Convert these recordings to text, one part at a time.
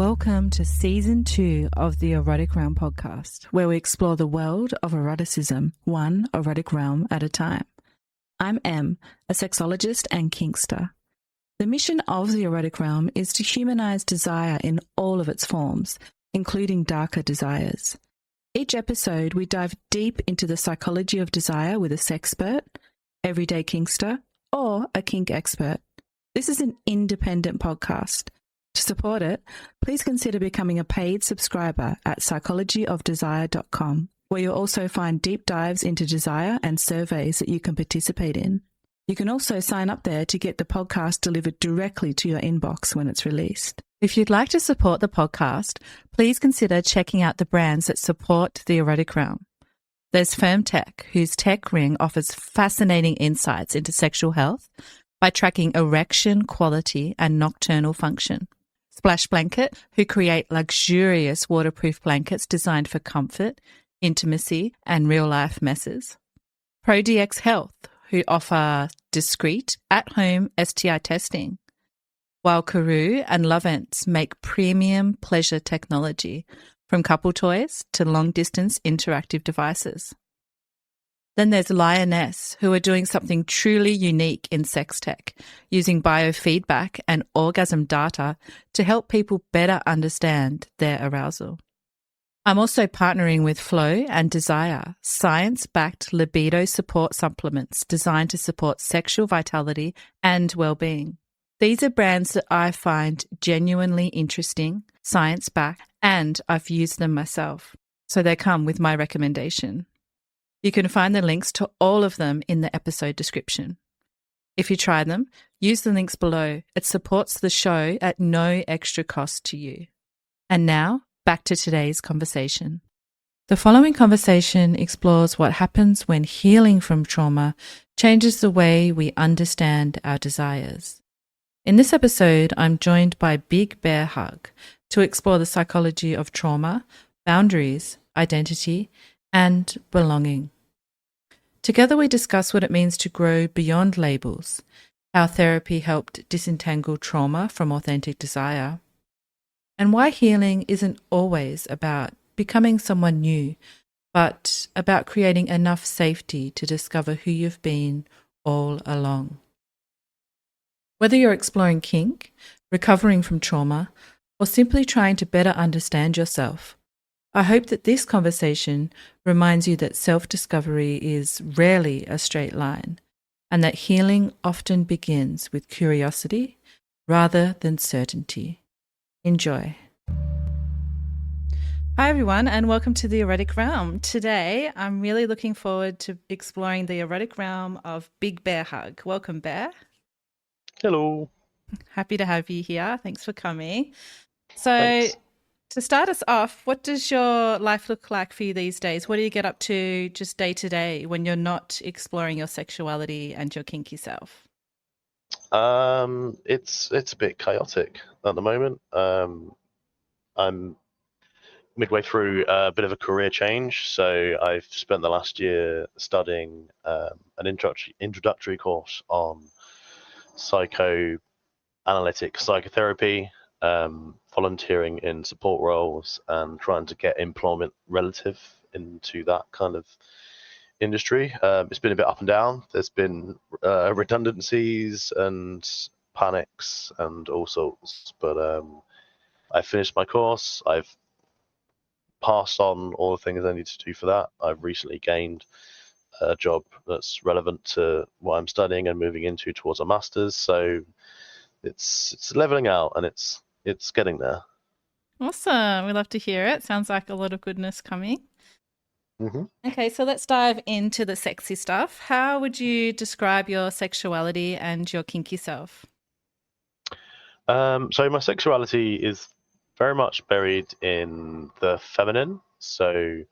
Welcome to Season 2 of the Erotic Realm podcast, where we explore the world of eroticism, one erotic realm at a time. I'm Em, a sexologist and kinkster. The mission of the Erotic Realm is to humanize desire in all of its forms, including darker desires. Each episode, we dive deep into the psychology of desire with a sexpert, everyday kinkster, or a kink expert. This is an independent podcast. To support it, please consider becoming a paid subscriber at psychologyofdesire.com, where you'll also find deep dives into desire and surveys that you can participate in. You can also sign up there to get the podcast delivered directly to your inbox when it's released. If you'd like to support the podcast, please consider checking out the brands that support the Erotic Realm. There's Firm Tech, whose tech ring offers fascinating insights into sexual health by tracking erection quality and nocturnal function. Splash Blanket, who create luxurious waterproof blankets designed for comfort, intimacy, and real-life messes. ProDX Health, who offer discreet, at-home STI testing. While Karoo and Lovents make premium pleasure technology, from couple toys to long-distance interactive devices. Then there's Lioness, who are doing something truly unique in sex tech, using biofeedback and orgasm data to help people better understand their arousal. I'm also partnering with Flow and Desire, science-backed libido support supplements designed to support sexual vitality and well-being. These are brands that I find genuinely interesting, science-backed, and I've used them myself, so they come with my recommendation. You can find the links to all of them in the episode description. If you try them, use the links below. It supports the show at no extra cost to you. And now, back to today's conversation. The following conversation explores what happens when healing from trauma changes the way we understand our desires. In this episode, I'm joined by Big Bear Hug to explore the psychology of trauma, boundaries, identity, and belonging. Together we discuss what it means to grow beyond labels, how therapy helped disentangle trauma from authentic desire, and why healing isn't always about becoming someone new, but about creating enough safety to discover who you've been all along. Whether you're exploring kink, recovering from trauma, or simply trying to better understand yourself, I hope that this conversation reminds you that self-discovery is rarely a straight line, and that healing often begins with curiosity rather than certainty. Enjoy. Hi everyone, and welcome to the Erotic Realm. Today, I'm really looking forward to exploring the erotic realm of Big Bear Hug. Welcome, Bear. Hello. Happy to have you here. Thanks for coming. So, Thanks. To start us off, what does your life look like for you these days? What do you get up to just day to day when you're not exploring your sexuality and your kinky self? It's a bit chaotic at the moment. I'm midway through a bit of a career change, so I've spent the last year studying an introductory course on psychoanalytic psychotherapy, volunteering in support roles, and trying to get employment relative into that kind of industry. It's been a bit up and down. There's been redundancies and panics and all sorts, but I finished my course. I've passed on all the things I need to do for that. I've recently gained a job that's relevant to what I'm studying and moving into towards a master's, so it's leveling out, and it's getting there. Awesome. We love to hear it. Sounds like a lot of goodness coming. Mm-hmm. Okay, so let's dive into the sexy stuff. How would you describe your sexuality and your kinky self? So my sexuality is very much buried in the feminine. So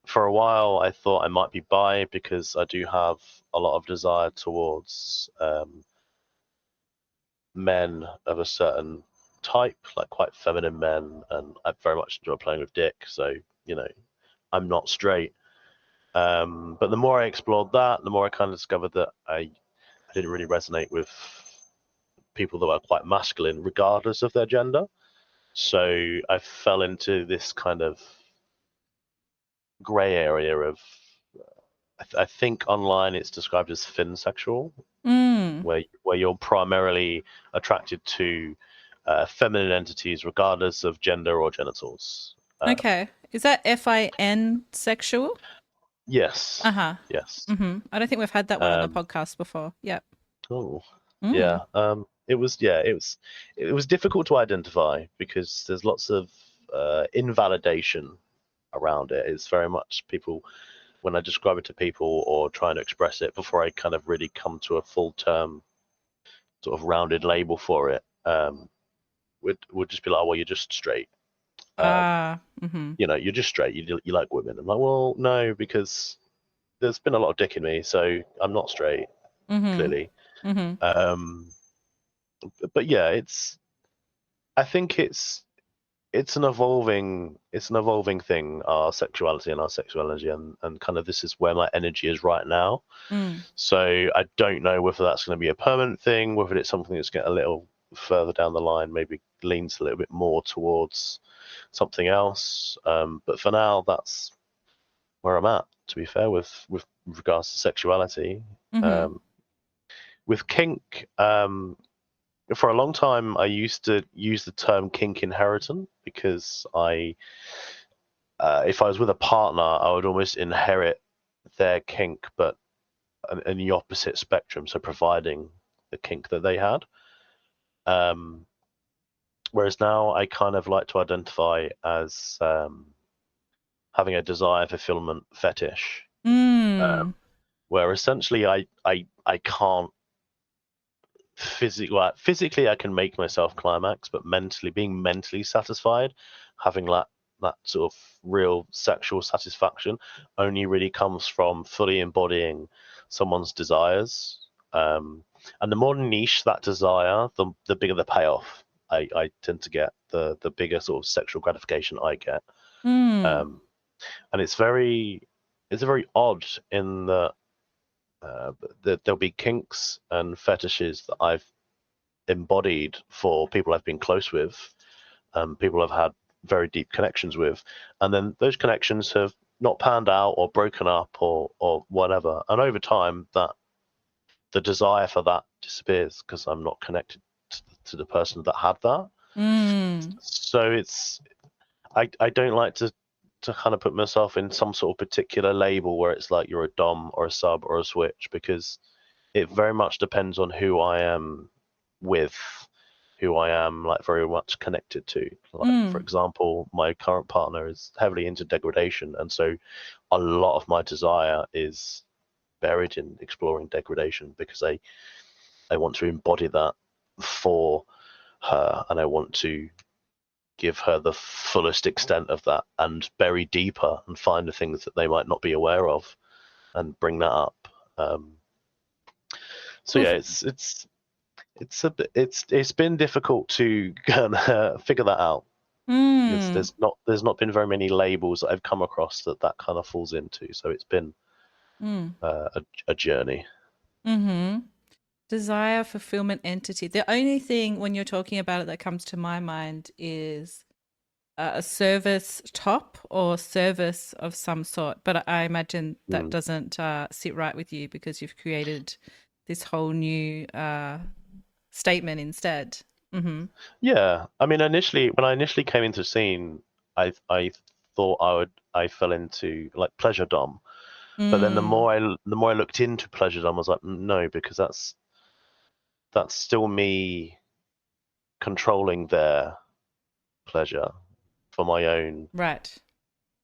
for a while, I thought I might be bi because I do have a lot of desire towards men of a certain type, like quite feminine men, and I very much enjoy playing with dick. So, I'm not straight. But the more I explored that, the more I kind of discovered that I didn't really resonate with people that were quite masculine, regardless of their gender. So I fell into this kind of grey area of, I think online it's described as finsexual, where you're primarily attracted to feminine entities regardless of gender or genitals. Okay. Is that FIN sexual? Yes. Uh-huh. Yes. I don't think we've had that one on the Um, podcast before. Yep. oh, Mm. yeah. It was difficult to identify because there's lots of invalidation around it. It's very much people, when I describe it to people or trying to express it before I kind of really come to a full term sort of rounded label for it, would just be like, well, you're just straight. You're just straight. You like women. I'm like, well, no, because there's been a lot of dick in me, so I'm not straight, Mm-hmm. clearly. Mm-hmm. Um, but yeah, I think it's an evolving thing, our sexuality and our sexual energy, and kind of this is where my energy is right now. Mm. So I don't know whether that's going to be a permanent thing, whether it's something that's getting a little further down the line, maybe leans a little bit more towards something else. But for now, that's where I'm at, to be fair, with regards to sexuality. Mm-hmm. With kink, for a long time, I used to use the term kink inheritant because if I was with a partner, I would almost inherit their kink, but in the opposite spectrum, so providing the kink that they had. Um, Whereas now, I kind of like to identify as having a desire fulfillment fetish, Mm. where essentially I can't physically I can make myself climax, but being mentally satisfied, having that sort of real sexual satisfaction only really comes from fully embodying someone's desires. And the more niche that desire, the bigger the payoff I tend to get, the bigger sort of sexual gratification I get. Mm. Um, and it's very odd in that there'll be kinks and fetishes that I've embodied for people I've been close with, people I've had very deep connections with, and then those connections have not panned out or broken up or whatever. And over time, that the desire for that disappears because I'm not connected to the person that had that. Mm. So I don't like to kind of put myself in some sort of particular label where it's like you're a dom or a sub or a switch, because it very much depends on who I am with, who I am like very much connected to. Like, for Mm. example, my current partner is heavily into degradation, and so a lot of my desire is buried in exploring degradation because I want to embody that for her, and I want to give her the fullest extent of that and bury deeper and find the things that they might not be aware of and bring that up. So Well, yeah, it's been difficult to figure that out because mm. there's not been very many labels that I've come across that kind of falls into. So it's been Mm. a journey. Mm-hmm. Desire, fulfillment, entity. The only thing when you're talking about it that comes to my mind is a service top or service of some sort. But I imagine that Mm. doesn't sit right with you because you've created this whole new statement instead. Mm-hmm. Yeah, I mean, when I initially came into the scene, I thought I fell into like pleasure dom, but then Mm. the more I looked into pleasure dom, I was like, no, because that's still me controlling their pleasure for my own Right.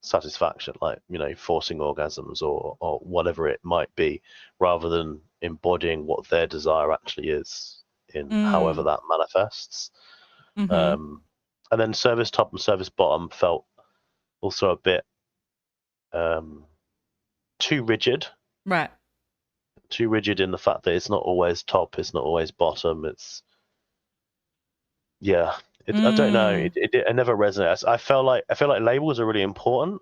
satisfaction, like, forcing orgasms or whatever it might be, rather than embodying what their desire actually is in however Mm. that manifests. Mm-hmm. Um, and then service top and service bottom felt also a bit um, too rigid, Right. in the fact that it's not always top, it's not always bottom. Yeah, I don't know. Mm. It never resonates. I feel like labels are really important.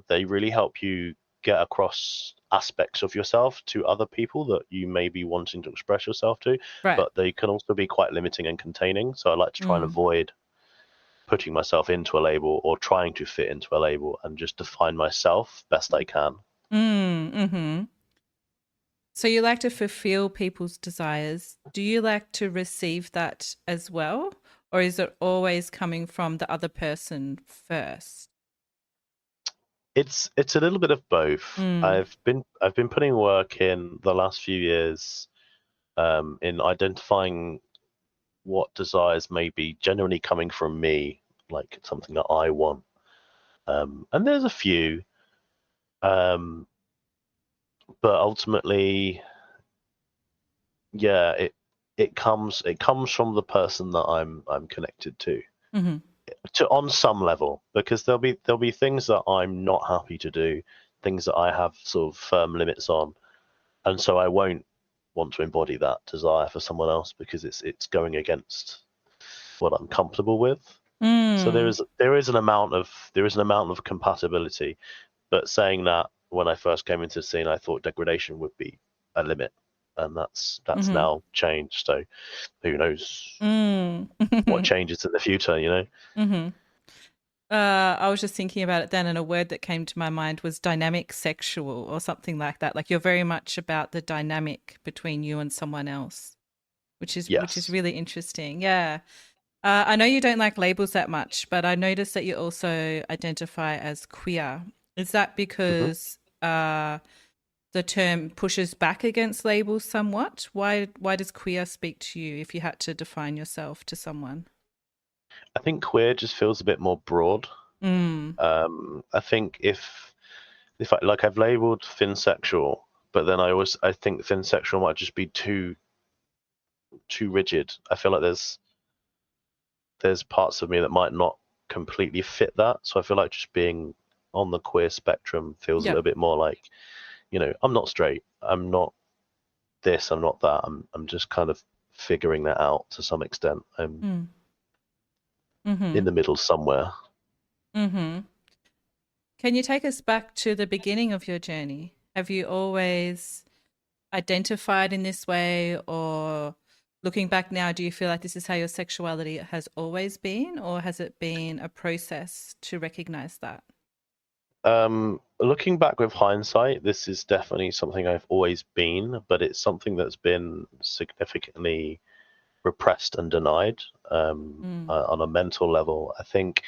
They really help you get across aspects of yourself to other people that you may be wanting to express yourself to, Right. but they can also be quite limiting and containing. So I like to try and Mm. avoid putting myself into a label or trying to fit into a label and just define myself best I can. Mm-hmm. So you like to fulfill people's desires. Do you like to receive that as well? Or is it always coming from the other person first? It's a little bit of both. Mm. I've been putting work in the last few years in identifying what desires may be genuinely coming from me, like something that I want. And there's a few, um, but ultimately, yeah, it comes from the person that I'm connected Mm-hmm. to on some level, because there'll be things that I'm not happy to do, things that I have sort of firm limits on, and so I won't want to embody that desire for someone else because it's going against what I'm comfortable with. So Mm. there is an amount of compatibility, but saying that, when I first came into the scene, I thought degradation would be a limit, and that's Mm-hmm. now changed. So who knows Mm. what changes in the future? Mm-hmm. I was just thinking about it then, and a word that came to my mind was dynamic sexual or something like that. Like you're very much about the dynamic between you and someone else, which is Yes. really interesting. Yeah. I know you don't like labels that much, but I noticed that you also identify as queer. Is that hmm because the term pushes back against labels somewhat? Why does queer speak to you if you had to define yourself to someone? I think queer just feels a bit more broad. Mm. I think if I've labeled finsexual, but then I think finsexual might just be too rigid. I feel like there's parts of me that might not completely fit that. So I feel like just being on the queer spectrum feels a Yep. little bit more like, I'm not straight. I'm not this. I'm not that. I'm just kind of figuring that out to some extent. I'm Mm. in Mm-hmm. the middle somewhere. Mm-hmm. Can you take us back to the beginning of your journey? Have you always identified in this way, or looking back now, do you feel like this is how your sexuality has always been, or has it been a process to recognize that? Looking back with hindsight, this is definitely something I've always been, but it's something that's been significantly repressed and denied Mm. on a mental level. I think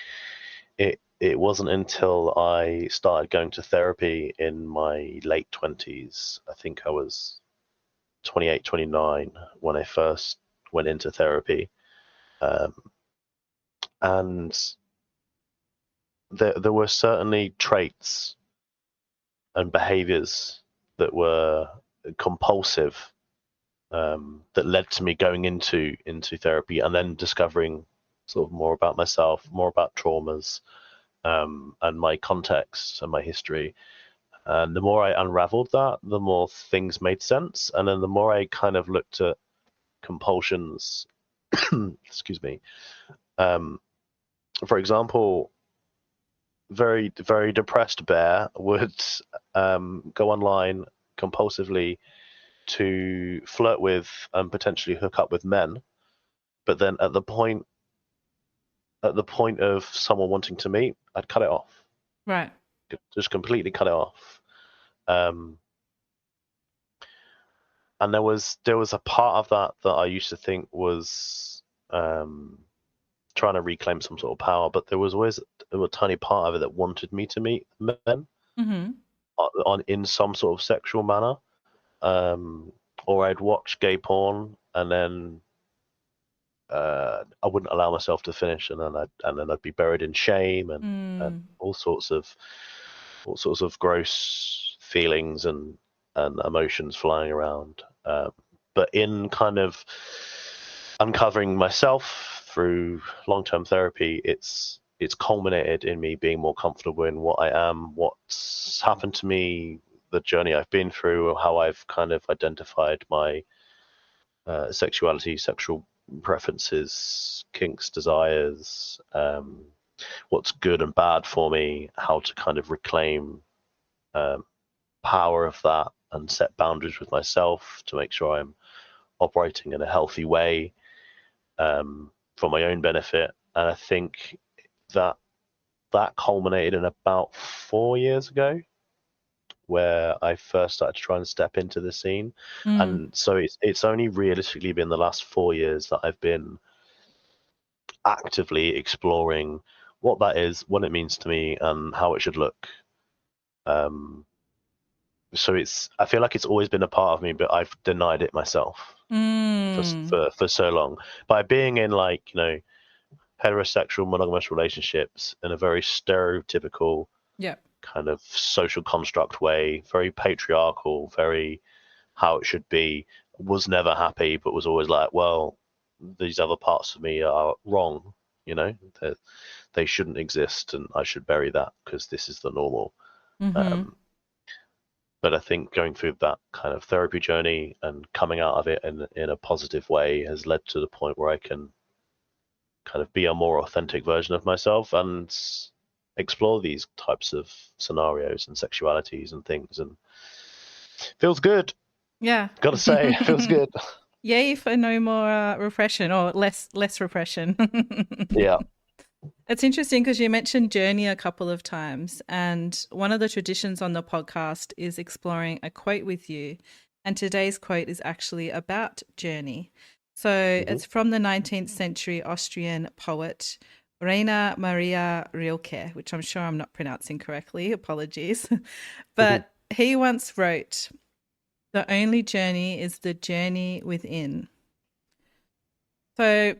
it wasn't until I started going to therapy in my late 20s. I think I was 28, 29 when I first went into therapy. Um, and there were certainly traits and behaviors that were compulsive, that led to me going into therapy and then discovering sort of more about myself, more about traumas, and my context and my history. And the more I unraveled that, the more things made sense. And then the more I kind of looked at compulsions, excuse me. Um, for example, very, very depressed bear would go online compulsively to flirt with and potentially hook up with men. But then at the point of someone wanting to meet, I'd cut it off. Right. Just completely cut it off. Um, and there was a part of that I used to think was um, trying to reclaim some sort of power, but there was always a tiny part of it that wanted me to meet men Mm-hmm. on in some sort of sexual manner. Or I'd watch gay porn and then I wouldn't allow myself to finish, and then I'd be buried in shame and Mm. all sorts of gross feelings and emotions flying around. But in kind of uncovering myself through long-term therapy, it's culminated in me being more comfortable in what I am, what's happened to me, the journey I've been through, how I've kind of identified my sexuality, sexual preferences, kinks, desires, what's good and bad for me, how to kind of reclaim um, power of that and set boundaries with myself to make sure I'm operating in a healthy way, for my own benefit. And I think that culminated in about 4 years ago, where I first started to try and step into the scene. And so it's only realistically been the last 4 years that I've been actively exploring what that is, what it means to me, and how it should look. So I feel like it's always been a part of me, but I've denied it myself for so long by being in, like, heterosexual monogamous relationships in a very stereotypical kind of social construct way, very patriarchal, very how it should be. Was never happy, but was always like, well, these other parts of me are wrong, they shouldn't exist, and I should bury that because this is the normal. But I think going through that kind of therapy journey and coming out of it in a positive way has led to the point where I can kind of be a more authentic version of myself and explore these types of scenarios and sexualities and things, and feels good. Yeah. Gotta say, feels good. Yay for no more repression, or less repression. Yeah. It's interesting because you mentioned journey a couple of times, and one of the traditions on the podcast is exploring a quote with you, and today's quote is actually about journey. So it's from the 19th century Austrian poet Rainer Maria Rilke, which I'm sure I'm not pronouncing correctly, apologies. But he once wrote, "The only journey is the journey within." So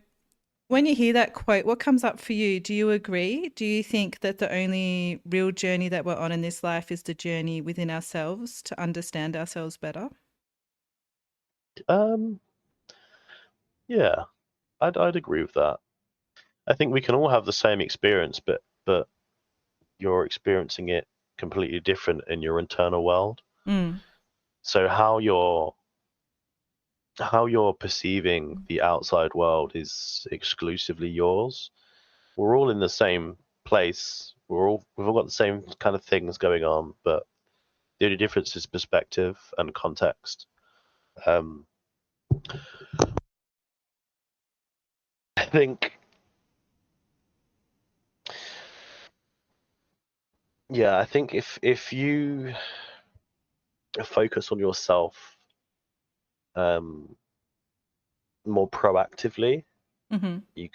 when you hear that quote, what comes up for you? Do you agree? Do you think that the only real journey that we're on in this life is the journey within ourselves to understand ourselves better? Yeah, I'd agree with that. I think we can all have the same experience, but you're experiencing it completely different in your internal world. So how you're perceiving the outside world is exclusively yours. We're all in the same place. We've all got the same kind of things going on, but the only difference is perspective and context. I think, yeah, I think if you focus on yourself more proactively, you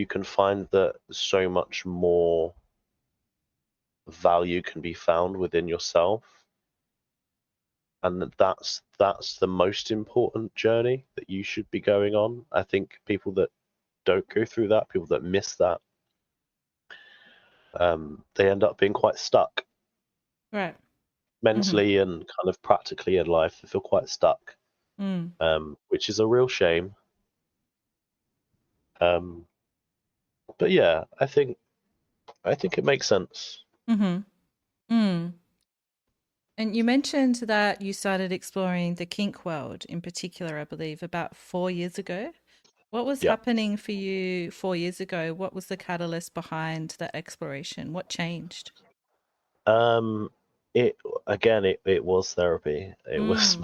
can find that so much more value can be found within yourself, and that's the most important journey that you should be going on. I think people that don't go through that, people that miss that, they end up being quite stuck, Right. mentally and kind of practically in life. They feel quite stuck, which is a real shame. But yeah, I think it makes sense. And you mentioned that you started exploring the kink world in particular, I believe, about 4 years ago. What was Yeah. happening for you 4 years ago? What was the catalyst behind that exploration? What changed? It again, it was therapy. It was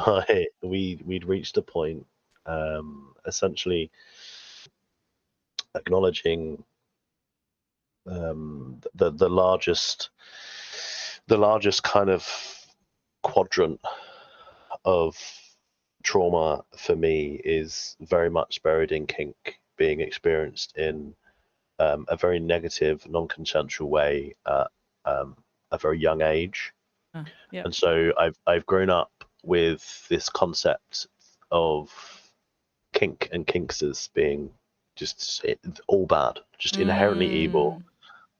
we'd reached a point, essentially acknowledging the largest kind of quadrant of trauma for me is very much buried in kink being experienced in a very negative, non-consensual way at a very young age. And so I've grown up with this concept of kink and kinksters being just all bad, just inherently evil.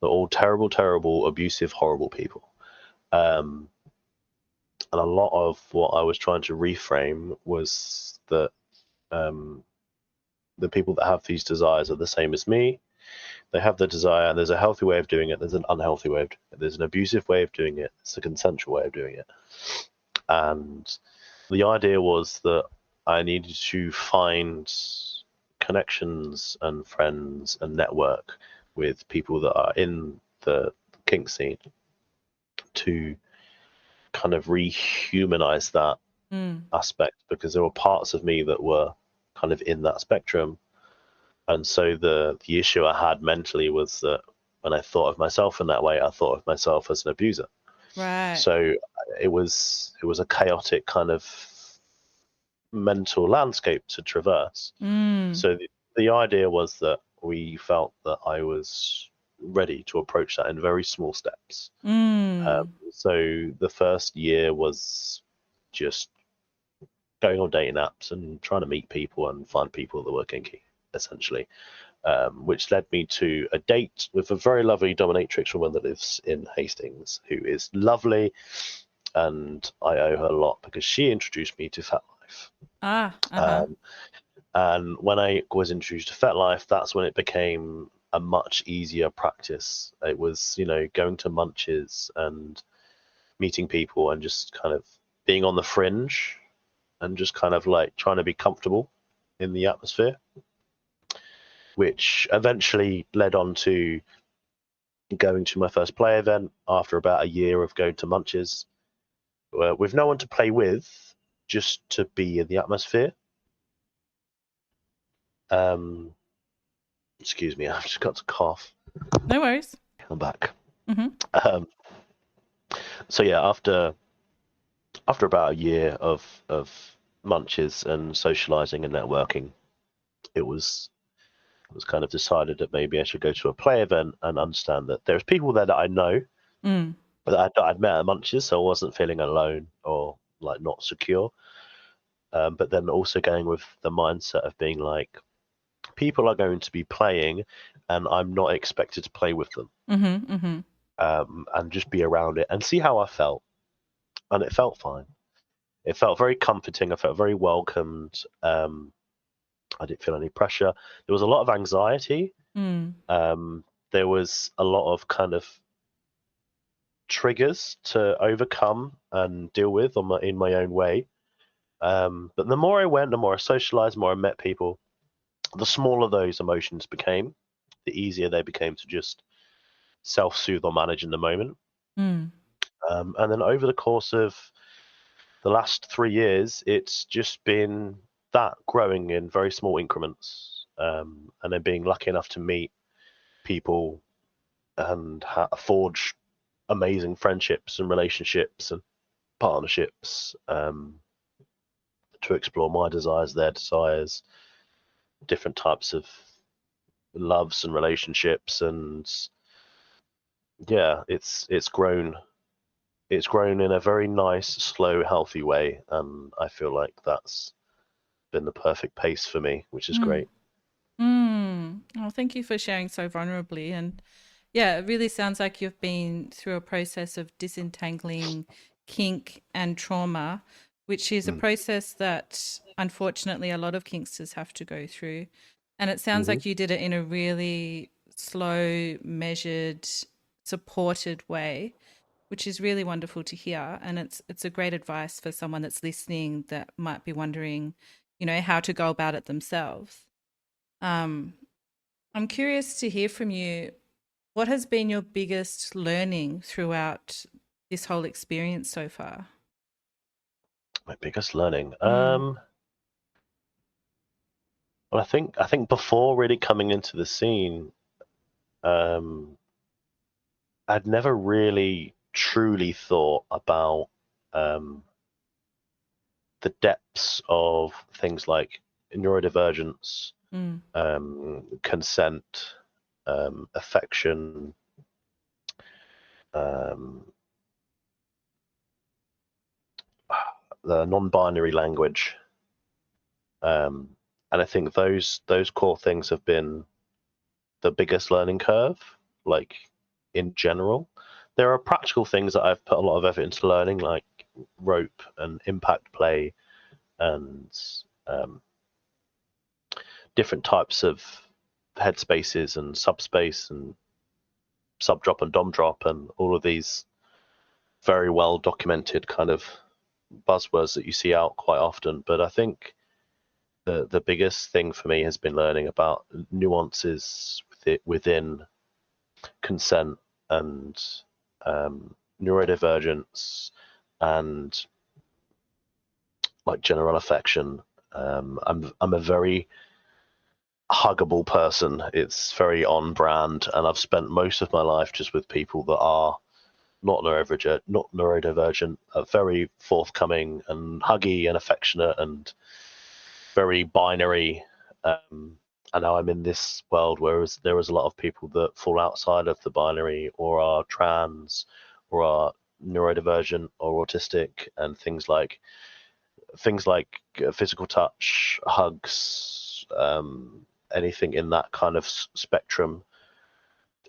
They're all terrible, terrible, abusive, horrible people. And a lot of what I was trying to reframe was that the people that have these desires are the same as me. They have the desire. There's a healthy way of doing it. There's an unhealthy way of doing it. There's an abusive way of doing it. It's a consensual way of doing it. And the idea was that I needed to find connections and friends and network with people that are in the kink scene to kind of rehumanize that aspect, because there were parts of me that were kind of in that spectrum. And so the issue I had mentally was that when I thought of myself in that way, I thought of myself as an abuser. Right. So it was a chaotic kind of mental landscape to traverse. So the idea was that we felt that I was ready to approach that in very small steps. So the first year was just going on dating apps and trying to meet people and find people that were kinky, essentially, which led me to a date with a very lovely dominatrix woman that lives in Hastings, who is lovely, and I owe her a lot because she introduced me to FetLife. And when I was introduced to FetLife, that's when it became a much easier practice. It was, going to munches and meeting people and just kind of being on the fringe and just kind of like trying to be comfortable in the atmosphere, which eventually led on to going to my first play event after about a year of going to munches with no one to play with, just to be in the atmosphere. Excuse me, I've just got to cough. No worries. I'm back. So yeah, after about a year of munches and socializing and networking, it was kind of decided that maybe I should go to a play event and understand that there's people there that I know, but that I'd met at munches, so I wasn't feeling alone or like not secure. But then also going with the mindset of being like, people are going to be playing, and I'm not expected to play with them. And just be around it and see how I felt. And it felt fine. It felt very comforting. I felt very welcomed. I didn't feel any pressure. There was a lot of anxiety. There was a lot of kind of triggers to overcome and deal with in my own way. But the more I went, the more I socialized, the more I met people, the smaller those emotions became, the easier they became to just self-soothe or manage in the moment. And then over the course of the last 3 years, it's just been that growing in very small increments, and then being lucky enough to meet people and forge amazing friendships and relationships and partnerships, to explore my desires, their desires, different types of loves and relationships, and yeah, it's grown. It's grown in a very nice, slow, healthy way, and I feel like that's been the perfect pace for me, which is great. Oh, thank you for sharing so vulnerably. And yeah, it really sounds like you've been through a process of disentangling kink and trauma, which is a process that unfortunately a lot of kinksters have to go through. And it sounds like you did it in a really slow, measured, supported way, which is really wonderful to hear. And it's a great advice for someone that's listening that might be wondering, how to go about it themselves. I'm curious to hear from you. What has been your biggest learning throughout this whole experience so far? My biggest learning. Well, I think before really coming into the scene, I'd never really truly thought about the depths of things like neurodivergence, consent, affection, the non-binary language, and I think those core things have been the biggest learning curve, like in general. There are practical things that I've put a lot of effort into learning, like rope and impact play and different types of headspaces and subspace and sub drop and dom drop and all of these very well documented kind of buzzwords that you see out quite often. But I think the biggest thing for me has been learning about nuances within consent and neurodivergence and like general affection. I'm a very huggable person. It's very on brand, and I've spent most of my life just with people that are not neurodivergent, are very forthcoming and huggy and affectionate and very binary. And now I'm in this world where there is a lot of people that fall outside of the binary, or are trans, or are neurodivergent or autistic, and things like physical touch, hugs, anything in that kind of spectrum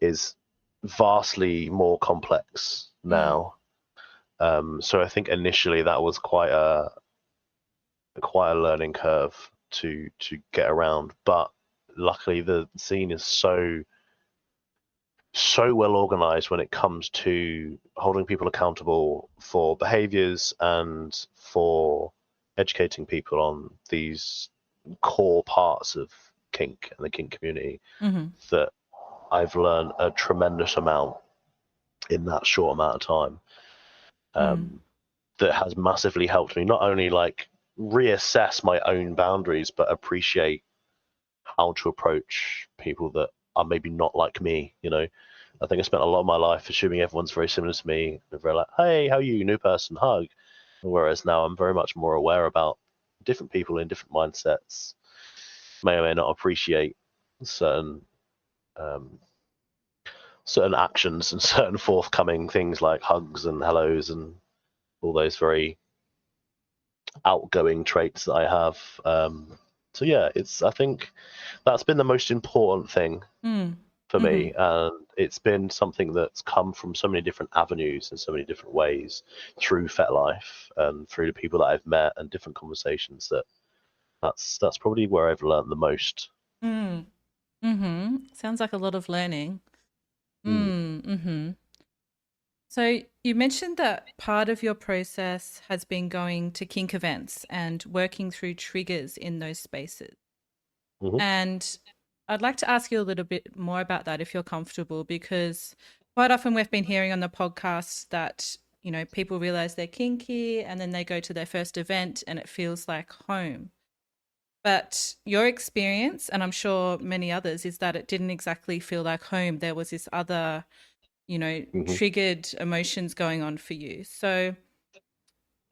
is vastly more complex now. So I think initially that was quite a learning curve to get around, but luckily the scene is so well organized when it comes to holding people accountable for behaviors and for educating people on these core parts of kink and the kink community, that I've learned a tremendous amount in that short amount of time. That has massively helped me not only like reassess my own boundaries, but appreciate how to approach people that are maybe not like me. I think I spent a lot of my life assuming everyone's very similar to me. They're very like, hey, how are you? New person, hug. Whereas now I'm very much more aware about different people in different mindsets, may or may not appreciate certain actions and certain forthcoming things like hugs and hellos and all those very outgoing traits that I have. So yeah, I think that's been the most important thing for me, and it's been something that's come from so many different avenues and so many different ways through FetLife and through the people that I've met and different conversations. That's probably where I've learned the most. Sounds like a lot of learning. So you mentioned that part of your process has been going to kink events and working through triggers in those spaces. And I'd like to ask you a little bit more about that if you're comfortable, because quite often we've been hearing on the podcast that, people realize they're kinky and then they go to their first event and it feels like home. But your experience, and I'm sure many others, is that it didn't exactly feel like home. There was this other, triggered emotions going on for you. So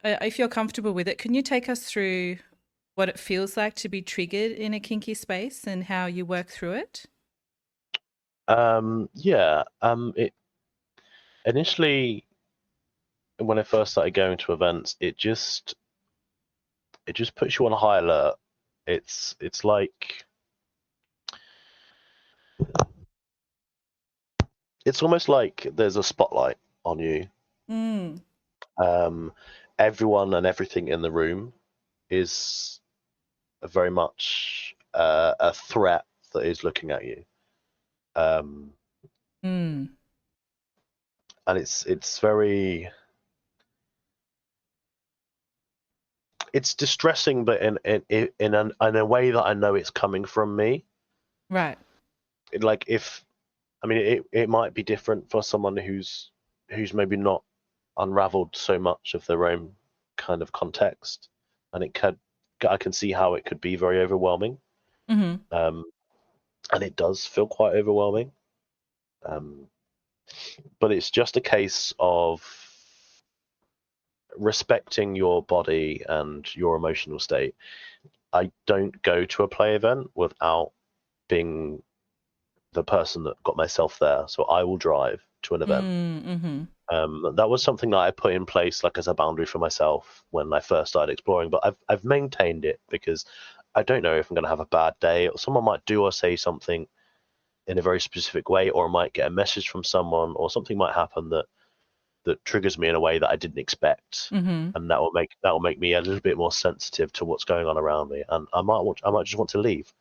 if you're comfortable with it, can you take us through what it feels like to be triggered in a kinky space and how you work through it? Yeah. It initially, when I first started going to events, it just puts you on high alert. It's like it's almost like there's a spotlight on you. Everyone and everything in the room is very much a threat that is looking at you. And it's very, it's distressing, but in a way that I know it's coming from me. Right. It might be different for someone who's maybe not unraveled so much of their own kind of context, and I can see how it could be very overwhelming. And it does feel quite overwhelming. But it's just a case of respecting your body and your emotional state. I don't go to a play event without being the person that got myself there. So I will drive to an event. That was something that I put in place like as a boundary for myself when I first started exploring, but I've maintained it because I don't know if I'm going to have a bad day, or someone might do or say something in a very specific way, or I might get a message from someone, or something might happen that triggers me in a way that I didn't expect, and that will make me a little bit more sensitive to what's going on around me, and I might just want to leave.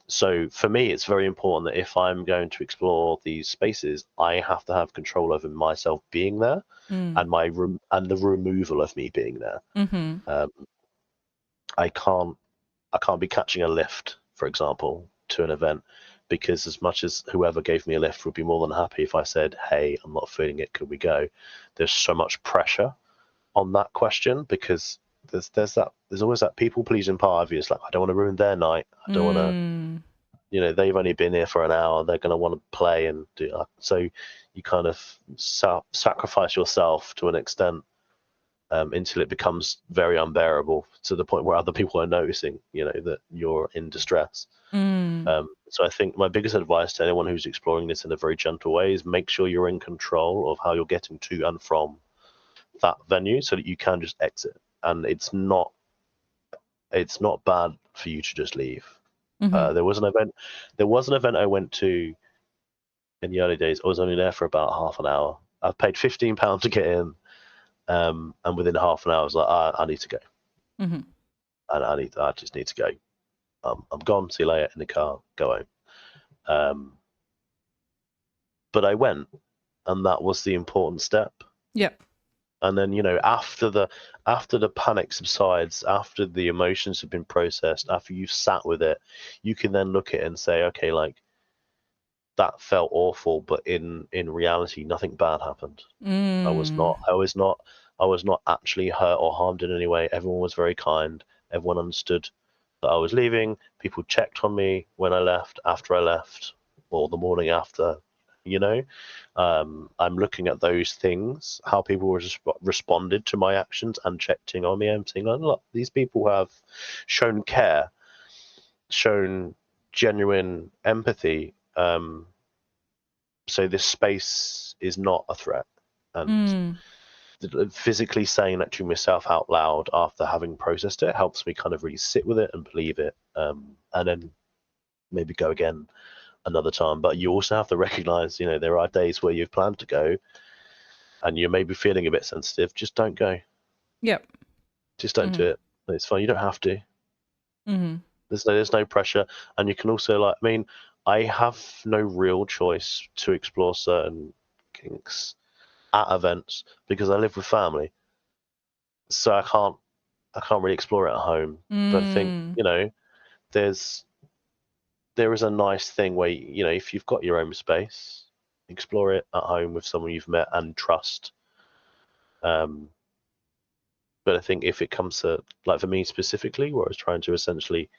So for me, it's very important that if I'm going to explore these spaces, I have to have control over myself being there, and my room and the removal of me being there. I can't be catching a lift, for example, to an event, because as much as whoever gave me a lift would be more than happy if I said, hey, I'm not feeling it, could we go? There's so much pressure on that question, because there's always that people pleasing part of you. It's like, I don't want to ruin their night. I don't want to they've only been here for an hour. They're going to want to play and do that. So you kind of sacrifice yourself to an extent until it becomes very unbearable, to the point where other people are noticing, that you're in distress. So I think my biggest advice to anyone who's exploring this in a very gentle way is make sure you're in control of how you're getting to and from that venue, so that you can just exit. And it's not bad for you to just leave. There was an event I went to in the early days. I was only there for about half an hour. I paid £15 to get in, and within half an hour I was like, I need to go. And I just need to go. I'm gone. See you later. In the car. Go home. But I went, and that was the important step. Yep. And then, after the panic subsides, after the emotions have been processed, after you've sat with it, you can then look at it and say, okay, like, that felt awful, but in reality, nothing bad happened. I was not actually hurt or harmed in any way. Everyone was very kind. Everyone understood that I was leaving. People checked on me when I left, after I left, or the morning after. I'm looking at those things, how people responded to my actions and checked in on me. I'm saying, look, these people have shown care, shown genuine empathy. So this space is not a threat. And physically saying that to myself out loud after having processed it helps me kind of really sit with it and believe it, and then maybe go again another time. But you also have to recognize, there are days where you've planned to go and you may be feeling a bit sensitive. Just don't go. Yep. Just don't do it. It's fine. You don't have to. There's no pressure. And you can also, I have no real choice to explore certain kinks at events because I live with family. So I can't really explore it at home. But I think, there is a nice thing where, if you've got your own space, explore it at home with someone you've met and trust. But I think if it comes to, for me specifically, where I was trying to essentially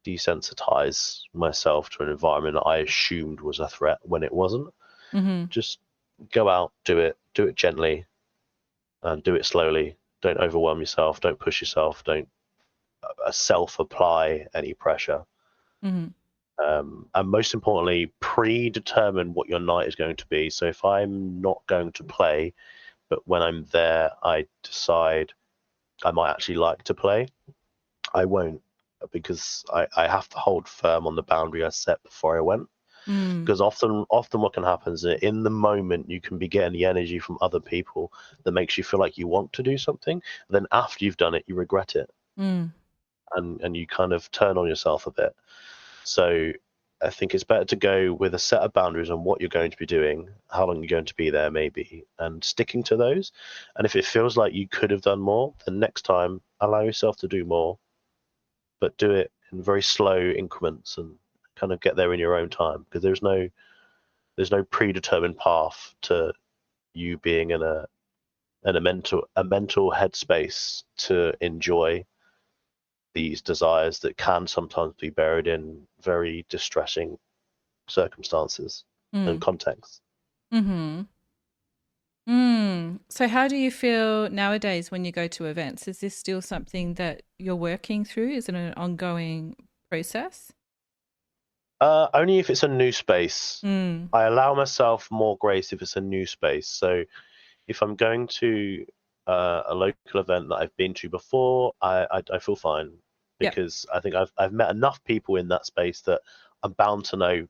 desensitize myself to an environment that I assumed was a threat when it wasn't, just go out, do it gently, and do it slowly. Don't overwhelm yourself. Don't push yourself. Don't self-apply any pressure. And most importantly, predetermine what your night is going to be. So if I'm not going to play, but when I'm there, I decide I might actually like to play, I won't, because I have to hold firm on the boundary I set before I went. Because often what can happen is that in the moment you can be getting the energy from other people that makes you feel like you want to do something. Then after you've done it, you regret it. And you kind of turn on yourself a bit. So I think it's better to go with a set of boundaries on what you're going to be doing, how long you're going to be there maybe, and sticking to those. And if it feels like you could have done more, then next time allow yourself to do more, but do it in very slow increments and kind of get there in your own time, because there's no predetermined path to you being in a mental headspace to enjoy these desires that can sometimes be buried in very distressing circumstances and contexts. So how do you feel nowadays when you go to events? Is this still something that you're working through? Is it an ongoing process? Only if it's a new space. I allow myself more grace if it's a new space. So if I'm going to a local event that I've been to before, I feel fine, because I think I've met enough people in that space that I'm bound to know,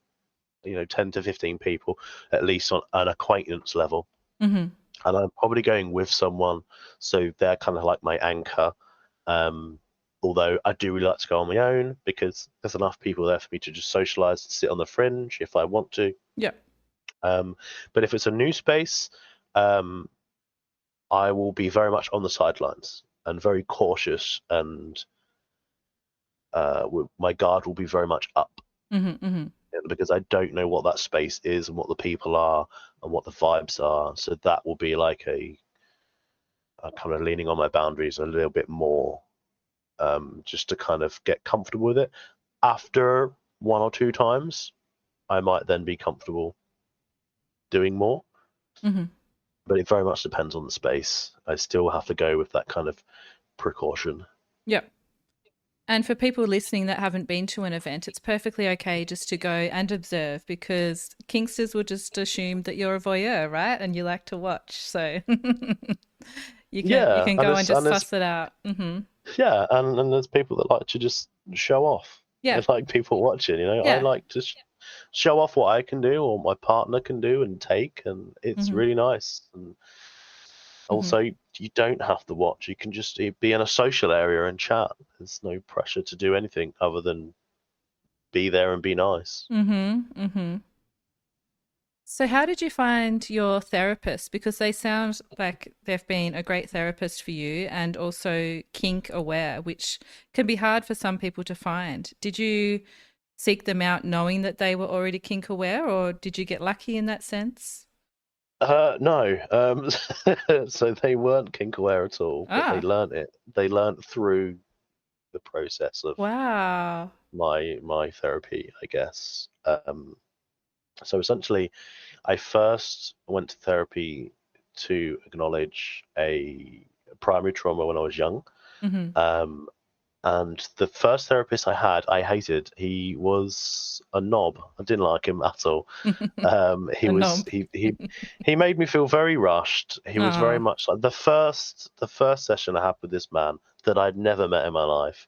10 to 15 people at least on an acquaintance level. And I'm probably going with someone, so they're kind of like my anchor. Although I do really like to go on my own, because there's enough people there for me to just socialize and sit on the fringe if I want to. But if it's a new space, I will be very much on the sidelines and very cautious, and my guard will be very much up. Because I don't know what that space is and what the people are and what the vibes are. So that will be like a kind of leaning on my boundaries a little bit more, just to kind of get comfortable with it. After one or two times, I might then be comfortable doing more. Mm-hmm. But it very much depends on the space. I still have to go with that kind of precaution. Yep. And for people listening that haven't been to an event, it's perfectly okay just to go and observe, because kinksters will just assume that you're a voyeur, right? And you like to watch. So you Yeah, can and go and just there's suss it out. Mm-hmm. yeah, and there's people that like to just show off. Yeah. They like people watching. I Yeah. like to show off what I can do or my partner can do and take, and it's Mm-hmm. really nice. And Mm-hmm. also, you don't have to watch. You can just be in a social area and chat. There's no pressure to do anything other than be there and be nice. Mm-hmm. Mm-hmm. So how did you find your therapist? Because they sound like they've been a great therapist for you, and also kink-aware, which can be hard for some people to find. Did you seek them out knowing that they were already kink-aware, or did you get lucky in that sense? No, so they weren't kink aware at all, but they Ah, learnt it. They learnt through the process of wow. my therapy, I guess. So essentially, I first went to therapy to acknowledge a primary trauma when I was young. Mm-hmm. Um, and the first therapist I had, I hated. He was a knob. I didn't like him at all. He A was knob. he made me feel very rushed. He was very Oh, much like the first session I had with this man that I'd never met in my life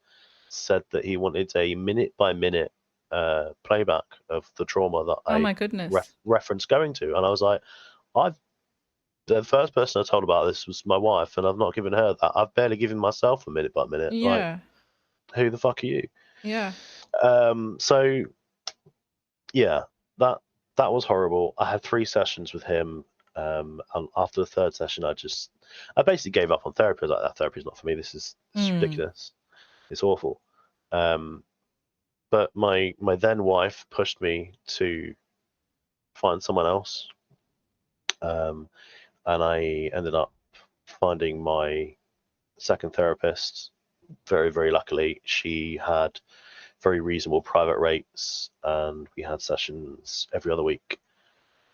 said that he wanted a minute by minute playback of the trauma that oh I my goodness. referenced going to, and I was like, I've the first person I told about this was my wife, and I've not given her that. I've barely given myself a minute by minute. Like, Yeah, who the fuck are you? yeah. So yeah, that that was horrible. I had 3 sessions with him, and after the third session, I basically gave up on therapy. I was like, that therapy's not for me. This is Mm. ridiculous. It's awful. Um, but my then wife pushed me to find someone else, um, and I ended up finding my second therapist. Very, very luckily, she had very reasonable private rates, and we had sessions every other week.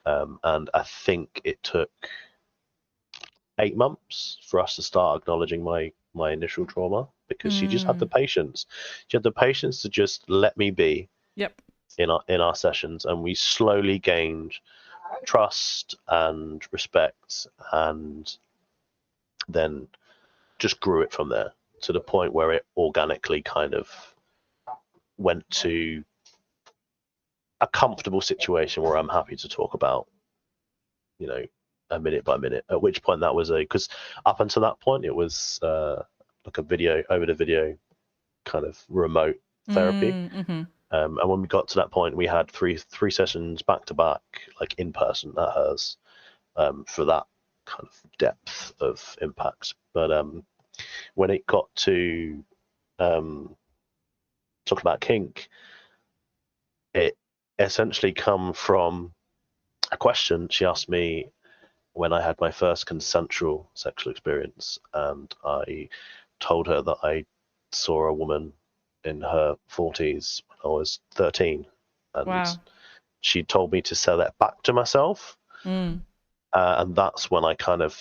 And I think it took 8 months for us to start acknowledging my initial trauma, because she just had the Mm. patience. She had the patience to just let me be Yep. in our sessions, and we slowly gained trust and respect, and then just grew it from there to the point where it organically kind of went to a comfortable situation where I'm happy to talk about, you know, a minute by minute. At which point that was because up until that point it was like a video over the video kind of remote therapy. Mm. Mm-hmm. And when we got to that point, we had three sessions back to back, like in person at hers, for that kind of depth of impact. But when it got to talking about kink, it essentially come from a question she asked me when I had my first consensual sexual experience, and I told her that I saw a woman in her 40s when I was 13, and Wow. she told me to say that back to myself, Mm. and that's when I kind of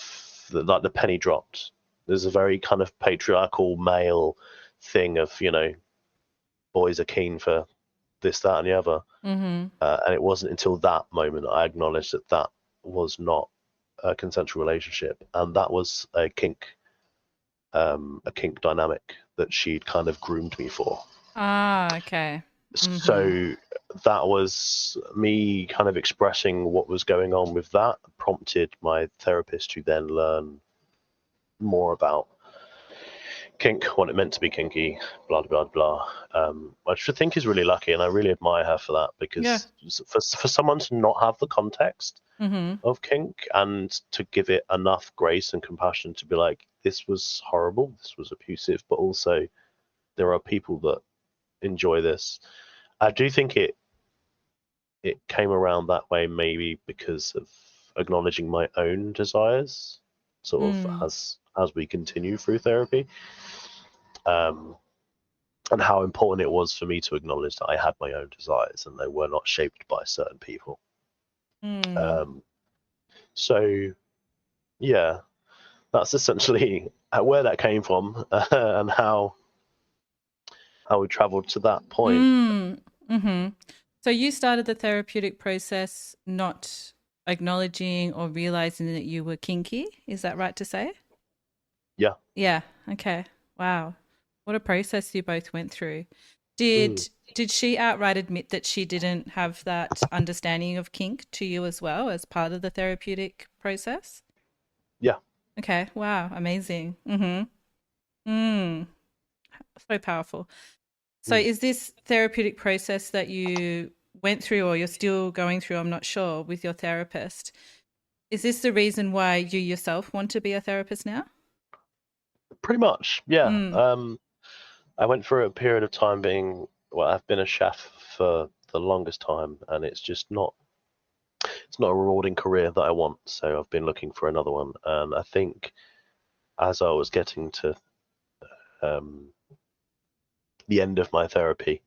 like the penny dropped. There's a very kind of patriarchal male thing of boys are keen for this, that, and the other, Mm-hmm. and it wasn't until that moment I acknowledged that that was not a consensual relationship, and that was a kink dynamic that she'd kind of groomed me for. Ah, okay. Mm-hmm. So that was me kind of expressing what was going on with that, prompted my therapist to then learn more about kink, what it meant to be kinky, blah blah blah. Which I think is really lucky, and I really admire her for that, Yeah. because for someone to not have the context Mm-hmm. of kink and to give it enough grace and compassion to be like, this was horrible, this was abusive, but also there are people that enjoy this. I do think it came around that way maybe because of acknowledging my own desires, sort of Mm. as we continue through therapy. Um, and how important it was for me to acknowledge that I had my own desires and they were not shaped by certain people. So yeah, that's essentially where that came from and how we traveled to that point. So you started the therapeutic process not acknowledging or realizing that you were kinky. Is that right to say? Yeah. Yeah. Okay. Wow. What a process you both went through. Did she outright admit that she didn't have that understanding of kink to you as well as part of the therapeutic process? Yeah. Okay. Wow. Amazing. So powerful. So is this therapeutic process that you went through or you're still going through, I'm not sure, with your therapist, is this the reason why you yourself want to be a therapist now? Pretty much, yeah. I went through a period of time I've been a chef for the longest time, and it's not a rewarding career that I want. So I've been looking for another one, and I think as I was getting to the end of my therapy,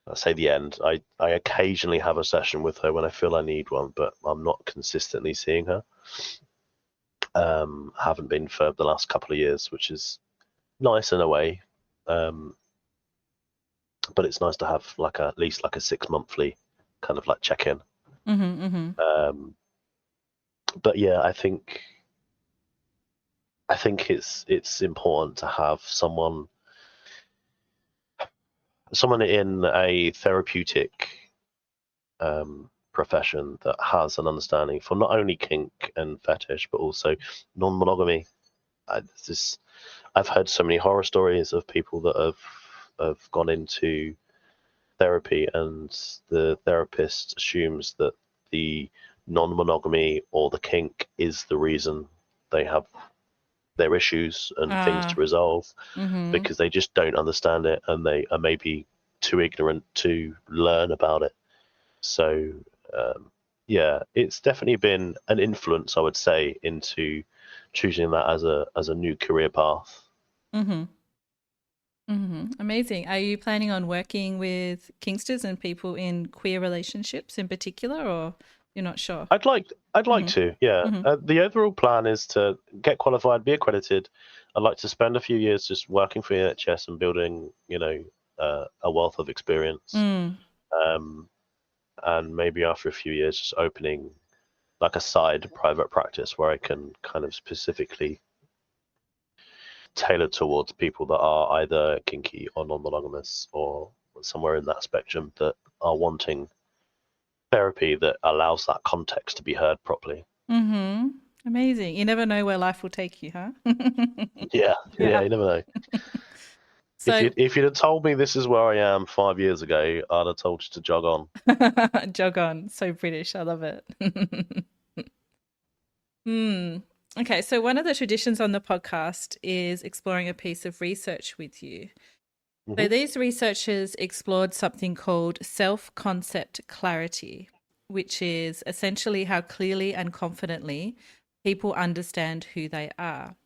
I say the end, I occasionally have a session with her when I feel I need one, but I'm not consistently seeing her. Haven't been for the last couple of years, which is nice in a way. But it's nice to have at least a 6-monthly kind of check-in. But yeah, I think it's important to have someone in a therapeutic profession that has an understanding for not only kink and fetish but also non-monogamy. I've heard so many horror stories of people that have gone into therapy and the therapist assumes that the non-monogamy or the kink is the reason they have their issues and things to resolve, because they just don't understand it and they are maybe too ignorant to learn about it. So yeah, it's definitely been an influence, I would say, into choosing that as a new career path. Amazing. Are you planning on working with kinksters and people in queer relationships in particular, or you're not sure? I'd like to, yeah. The overall plan is to get qualified, be accredited. I'd like to spend a few years just working for the NHS and building, a wealth of experience. And maybe after a few years, just opening a side private practice where I can kind of specifically tailor towards people that are either kinky or non-monogamous or somewhere in that spectrum that are wanting therapy that allows that context to be heard properly. Amazing. You never know where life will take you, huh? Yeah, you never know. So, if you'd have told me this is where I am 5 years ago, I'd have told you to jog on. Jog on. So British. I love it. Okay, so one of the traditions on the podcast is exploring a piece of research with you. So these researchers explored something called self-concept clarity, which is essentially how clearly and confidently people understand who they are.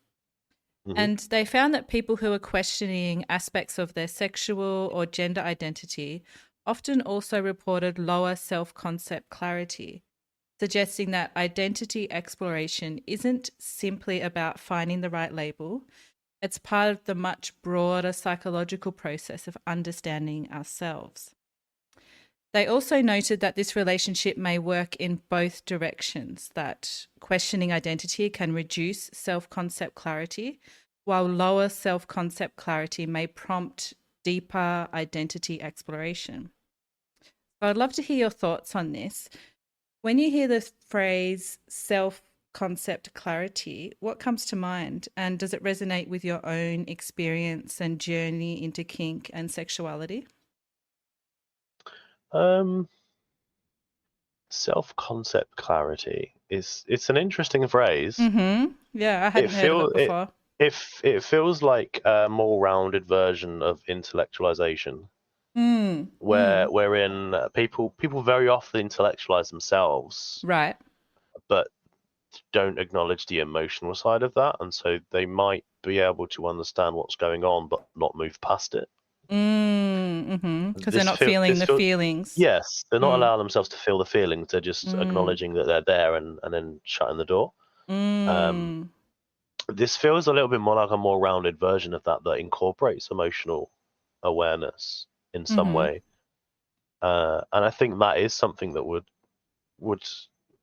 And they found that people who are questioning aspects of their sexual or gender identity often also reported lower self-concept clarity, suggesting that identity exploration isn't simply about finding the right label. It's part of the much broader psychological process of understanding ourselves. They also noted that this relationship may work in both directions, that questioning identity can reduce self-concept clarity, while lower self-concept clarity may prompt deeper identity exploration. So I'd love to hear your thoughts on this. When you hear the phrase self-concept clarity, what comes to mind? And does it resonate with your own experience and journey into kink and sexuality? Self-concept clarity it's an interesting phrase. Yeah, I hadn't heard of it before. It feels like a more rounded version of intellectualization, wherein people very often intellectualize themselves, right, but don't acknowledge the emotional side of that, and so they might be able to understand what's going on but not move past it. Because they're not feeling the feelings. Yes, they're not allowing themselves to feel the feelings. They're just acknowledging that they're there and then shutting the door. This feels a little bit more like a more rounded version of that incorporates emotional awareness in some way. And I think that is something that would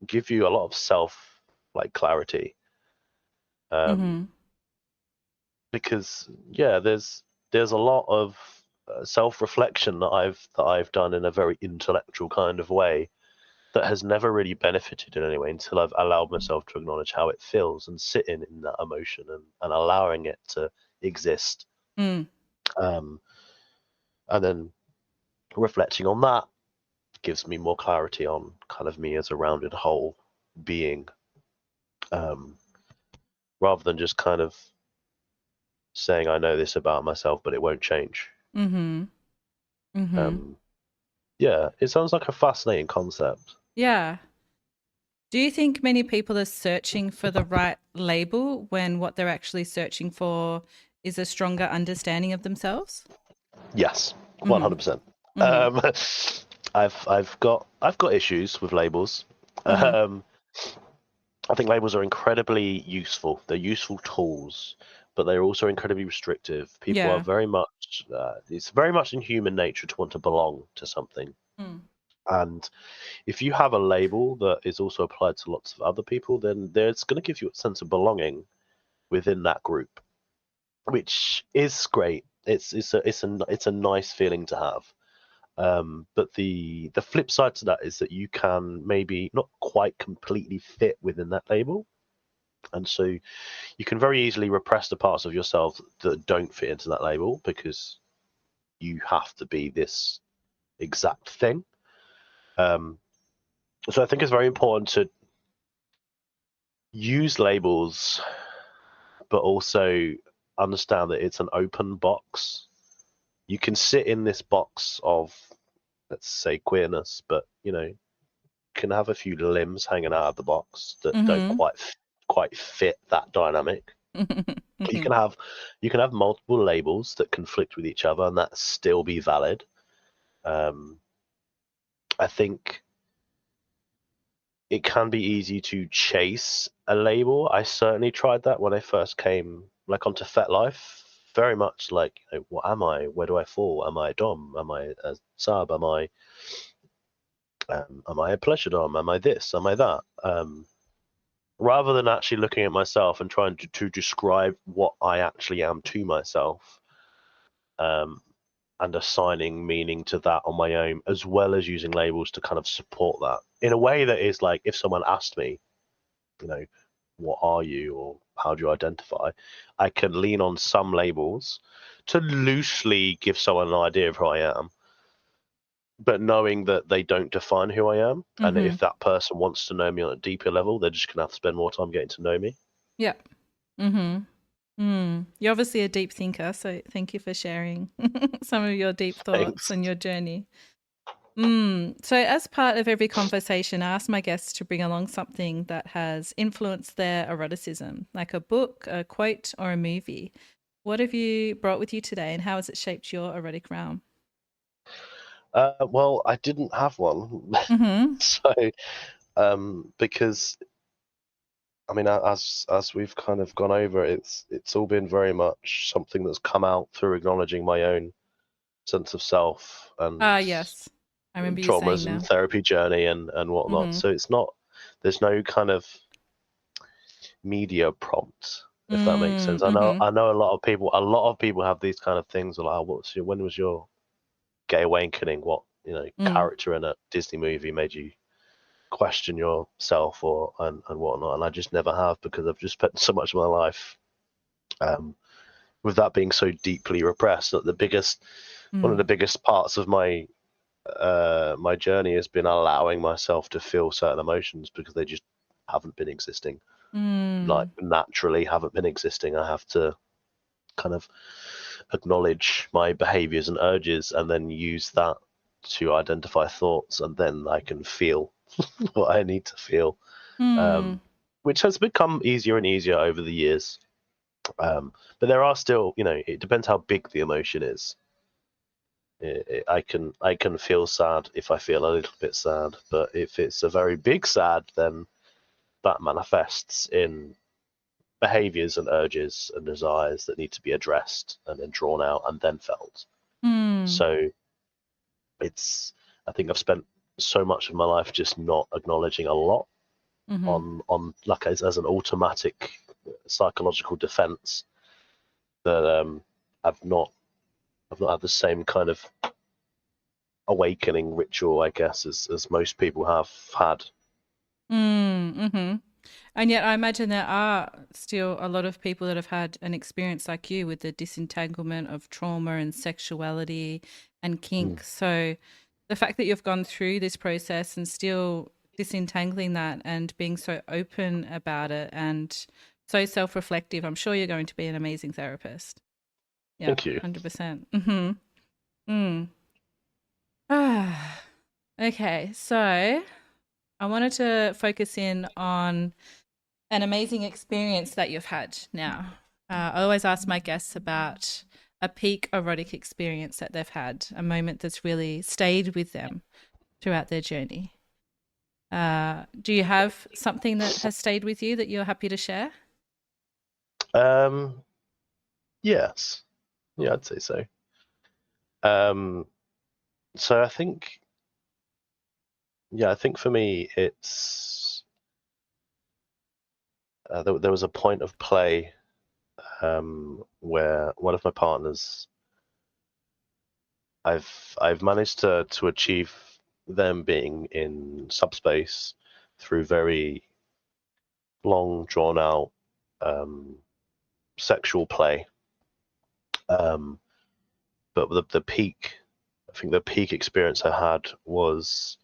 give you a lot of self clarity. Because there's a lot of self-reflection that I've done in a very intellectual kind of way that has never really benefited in any way until I've allowed myself to acknowledge how it feels and sit in that emotion and allowing it to exist. And then reflecting on that gives me more clarity on kind of me as a rounded whole being, rather than just kind of saying I know this about myself, but it won't change. Yeah, it sounds like a fascinating concept. Yeah. Do you think many people are searching for the right label when what they're actually searching for is a stronger understanding of themselves? Yes, 100%. I've got issues with labels. I think labels are incredibly useful. They're useful tools, but they're also incredibly restrictive. People are very much, it's very much in human nature to want to belong to something. And if you have a label that is also applied to lots of other people, then it's going to give you a sense of belonging within that group, which is great. It's a nice feeling to have. But the flip side to that is that you can maybe not quite completely fit within that label. And so you can very easily repress the parts of yourself that don't fit into that label because you have to be this exact thing. So I think it's very important to use labels, but also understand that it's an open box. You can sit in this box of, let's say, queerness, but can have a few limbs hanging out of the box that don't quite fit that dynamic. You can have multiple labels that conflict with each other, and that still be valid. I think it can be easy to chase a label. I certainly tried that when I first came onto FetLife. Very much what am I? Where do I fall? Am I a dom? Am I a sub? Am I a pleasure dom? Am I this? Am I that? Rather than actually looking at myself and trying to describe what I actually am to myself, and assigning meaning to that on my own, as well as using labels to kind of support that in a way that is like, if someone asked me, what are you or how do you identify, I can lean on some labels to loosely give someone an idea of who I am, but knowing that they don't define who I am. And if that person wants to know me on a deeper level, they're just going to have to spend more time getting to know me. Yeah. You're obviously a deep thinker, so thank you for sharing some of your deep thoughts and your journey. So as part of every conversation, I ask my guests to bring along something that has influenced their eroticism, like a book, a quote, or a movie. What have you brought with you today, and how has it shaped your erotic realm? Well, I didn't have one. So, because I mean, as we've kind of gone over, it's all been very much something that's come out through acknowledging my own sense of self and yes, I remember you traumas saying and that. therapy journey and whatnot. So it's not, there's no kind of media prompt, if that makes sense. I know a lot of people have these kind of things like, when was your gay awakening? What character in a Disney movie made you question yourself and whatnot? And I just never have, because I've just spent so much of my life with that being so deeply repressed. That one of the biggest parts of my my journey has been allowing myself to feel certain emotions, because they just haven't been existing, naturally haven't been existing. I have to kind of acknowledge my behaviors and urges and then use that to identify thoughts, and then I can feel what I need to feel, which has become easier and easier over the years. But there are still, it depends how big the emotion is. I can feel sad if I feel a little bit sad, but if it's a very big sad, then that manifests in behaviors and urges and desires that need to be addressed and then drawn out and then felt. So I think I've spent so much of my life just not acknowledging a lot on like as an automatic psychological defense that I've not had the same kind of awakening ritual, I guess, as most people have had. And yet I imagine there are still a lot of people that have had an experience like you with the disentanglement of trauma and sexuality and kink. So the fact that you've gone through this process and still disentangling that and being so open about it and so self-reflective, I'm sure you're going to be an amazing therapist. Yeah, Thank you. 100%. Okay, so I wanted to focus in on an amazing experience that you've had now. I always ask my guests about a peak erotic experience that they've had, a moment that's really stayed with them throughout their journey. Do you have something that has stayed with you that you're happy to share? Yes. Yeah, I'd say so. So I think for me it's there was a point of play where one of my partners, I've managed to achieve them being in subspace through very long drawn out sexual play, but the peak experience I had was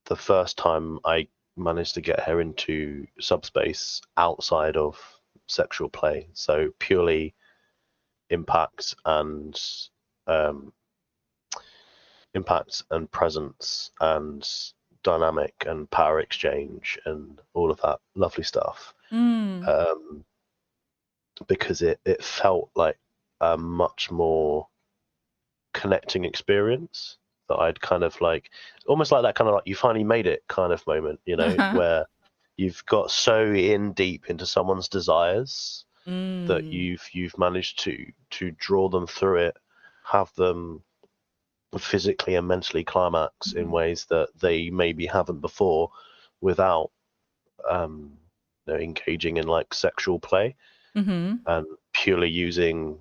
the first time I managed to get her into subspace outside of sexual play, so purely impact and presence and dynamic and power exchange and all of that lovely stuff. Because it felt like a much more connecting experience that I'd kind of like, almost like that kind of like you finally made it kind of moment, where you've got so in deep into someone's desires that you've managed to draw them through it, have them physically and mentally climax in ways that they maybe haven't before without engaging in like sexual play and purely using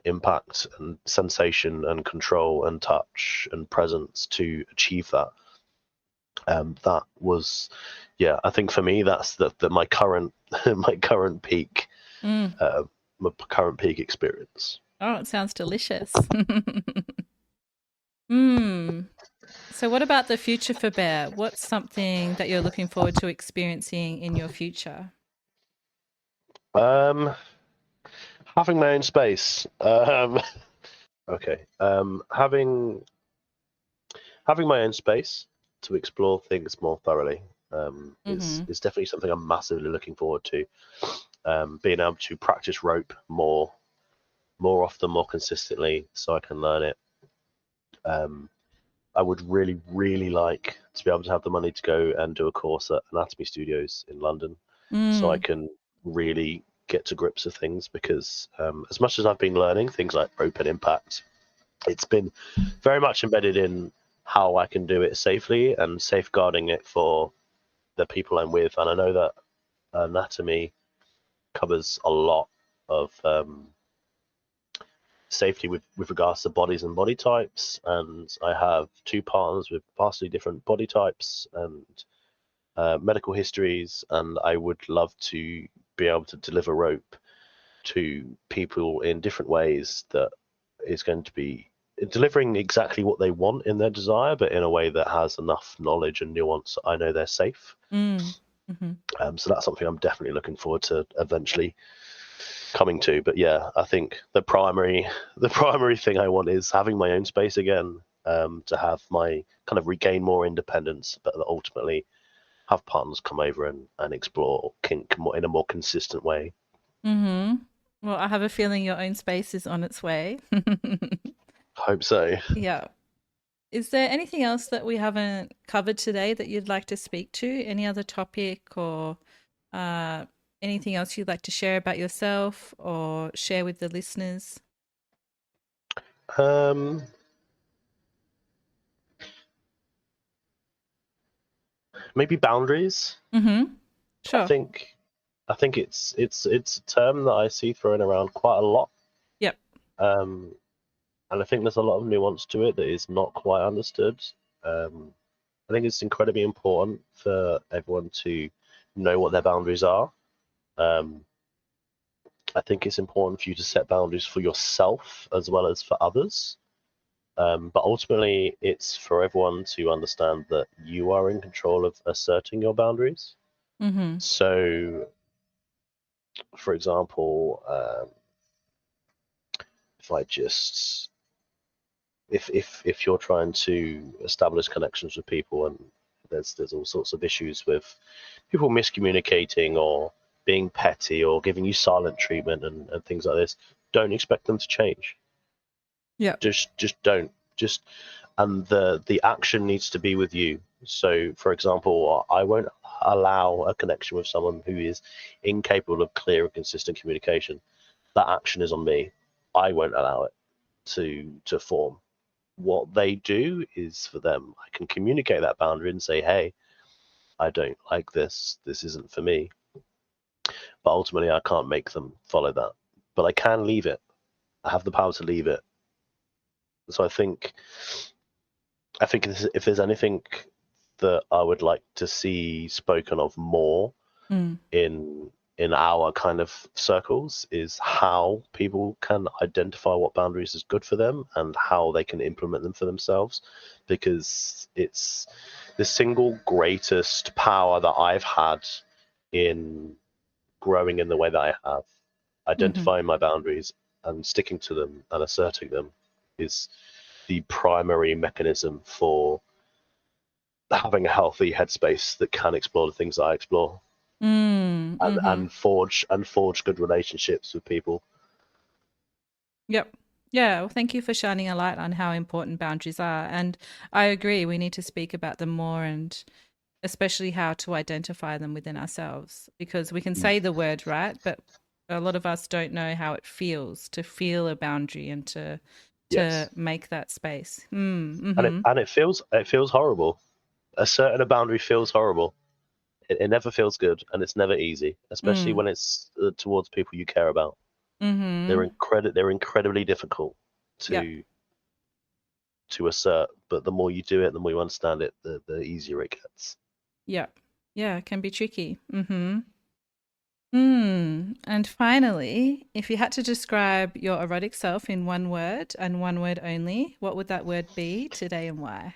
impact and sensation and control and touch and presence to achieve that. That was, I think for me that's my current peak, my current peak experience. Oh, it sounds delicious. So what about the future for Bear? What's something that you're looking forward to experiencing in your future? Having my own space. Okay. Having my own space to explore things more thoroughly is definitely something I'm massively looking forward to. Being able to practice rope more often, more consistently, so I can learn it. I would really, really like to be able to have the money to go and do a course at Anatomy Studios in London, so I can really get to grips with things, because as much as I've been learning things like rope and impact, it's been very much embedded in how I can do it safely and safeguarding it for the people I'm with. And I know that anatomy covers a lot of safety with regards to bodies and body types. And I have two partners with vastly different body types and medical histories. And I would love to be able to deliver rope to people in different ways that is going to be delivering exactly what they want in their desire, but in a way that has enough knowledge and nuance that I know they're safe. So that's something I'm definitely looking forward to eventually coming to. But yeah, I think the primary thing I want is having my own space again, to have my kind of regain more independence, but ultimately have partners come over and explore kink in a more consistent way. Well, I have a feeling your own space is on its way. Hope so. Yeah. Is there anything else that we haven't covered today that you'd like to speak to? Any other topic or uh, anything else you'd like to share about yourself or share with the listeners? Um, Maybe boundaries. Mm-hmm. I Sure. think I think it's a term that I see thrown around quite a lot. Yep. Um, and I think there's a lot of nuance to it that is not quite understood. Um, I think it's incredibly important for everyone to know what their boundaries are. Um, I think it's important for you to set boundaries for yourself as well as for others. But ultimately, it's for everyone to understand that you are in control of asserting your boundaries. Mm-hmm. So, for example, if I just if you're trying to establish connections with people and there's all sorts of issues with people miscommunicating or being petty or giving you silent treatment and things like this, don't expect them to change. Yep. Just don't. Just and the action needs to be with you. So, for example, I won't allow a connection with someone who is incapable of clear and consistent communication. That action is on me. I won't allow it to form. What they do is for them. I can communicate that boundary and say, "Hey, I don't like this. This isn't for me." But ultimately, I can't make them follow that. But I can leave it. I have the power to leave it. So I think if there's anything that I would like to see spoken of more Mm. in our kind of circles is how people can identify what boundaries is good for them and how they can implement them for themselves, because it's the single greatest power that I've had in growing in the way that I have. Mm-hmm. Identifying my boundaries and sticking to them and asserting them is the primary mechanism for having a healthy headspace that can explore the things that I explore Mm. Mm-hmm. and forge good relationships with people. Yep. Yeah. Well, thank you for shining a light on how important boundaries are. And I agree, we need to speak about them more and especially how to identify them within ourselves because we can say the word, right? But a lot of us don't know how it feels to feel a boundary and to Yes, make that space. and Mm-hmm. it feels horrible. A boundary feels horrible. It never feels good, and it's never easy, especially Mm. when it's towards people you care about. Mm-hmm. They're incredibly difficult Yep. to assert, but the more you do it, the more you understand it, the easier it gets. Yep. Yeah, it can be tricky. Mm-hmm. And finally, if you had to describe your erotic self in one word and one word only, what would that word be today and why?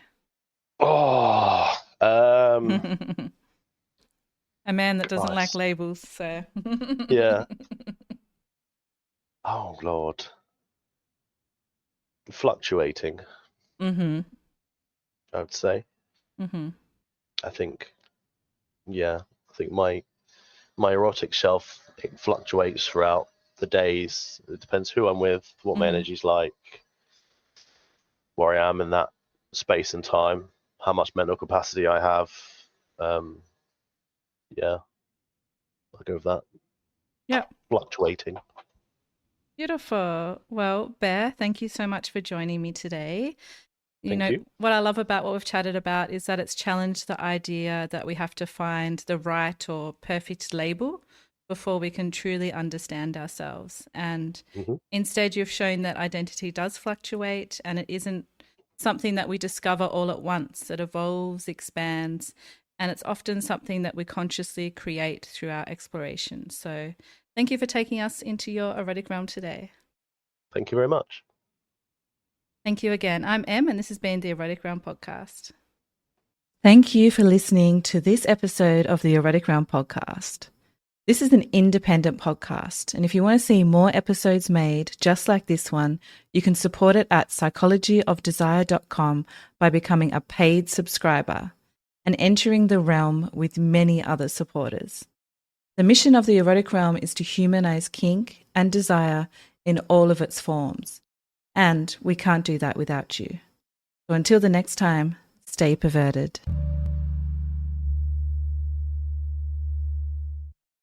Oh, A man that doesn't like Christ, labels, so. yeah. Oh Lord, fluctuating. Mm-hmm. I would say. Mm-hmm. I think, yeah. I think my erotic shelf, it fluctuates throughout the days. It depends who I'm with, what my Mm-hmm. energy's like, where I am in that space and time, how much mental capacity I have. Um, yeah, I'll go with that. Yep. Fluctuating. Beautiful. Well, Bear, thank you so much for joining me today. You Thank know, you. what I love about what we've chatted about is that it's challenged the idea that we have to find the right or perfect label before we can truly understand ourselves. And Hmm. instead, you've shown that identity does fluctuate and it isn't something that we discover all at once. It evolves, expands, and it's often something that we consciously create through our exploration. So, thank you for taking us into your erotic realm today. Thank you very much. Thank you again. I'm Em, and this has been the Erotic Realm Podcast. Thank you for listening to this episode of the Erotic Realm Podcast. This is an independent podcast, and if you want to see more episodes made just like this one, you can support it at psychologyofdesire.com by becoming a paid subscriber and entering the realm with many other supporters. The mission of the Erotic Realm is to humanize kink and desire in all of its forms. And we can't do that without you. So until the next time, stay perverted.